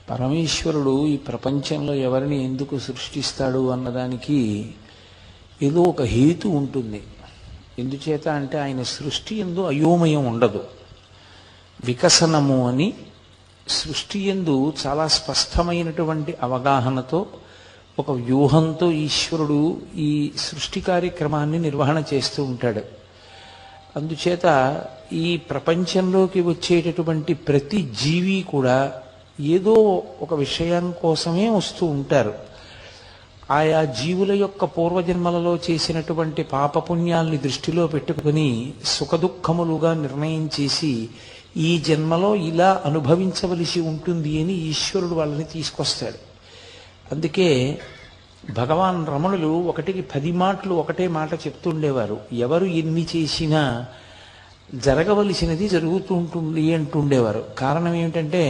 పరమేశ్వరుడు ఈ ప్రపంచంలో ఎవరిని ఎందుకు సృష్టిస్తాడు అన్నదానికి ఏదో ఒక హేతు ఉంటుంది. ఎందుచేత అంటే ఆయన సృష్టి యందు అయోమయం ఉండదు. వికసనము అని సృష్టి యందు చాలా స్పష్టమైనటువంటి అవగాహనతో ఒక వ్యూహంతో ఈశ్వరుడు ఈ సృష్టి కార్యక్రమాన్ని నిర్వహణ చేస్తూ ఉంటాడు. అందుచేత ఈ ప్రపంచంలోకి వచ్చేటటువంటి ప్రతి జీవి కూడా ఏదో ఒక విషయం కోసమే వస్తూ ఉంటారు. ఆయా జీవుల యొక్క పూర్వజన్మలలో చేసినటువంటి పాపపుణ్యాల్ని దృష్టిలో పెట్టుకుని సుఖదుఖములుగా నిర్ణయం చేసి ఈ జన్మలో ఇలా అనుభవించవలసి ఉంటుంది అని ఈశ్వరుడు వాళ్ళని తీసుకొస్తాడు. అందుకే భగవాన్ రమణులు 1కి 10 మాటలు ఒకటే మాట చెప్తుండేవారు. ఎవరు ఎన్ని చేసినా జరగవలసినది జరుగుతూ ఉంటుంది అంటుండేవారు. కారణం ఏమిటంటే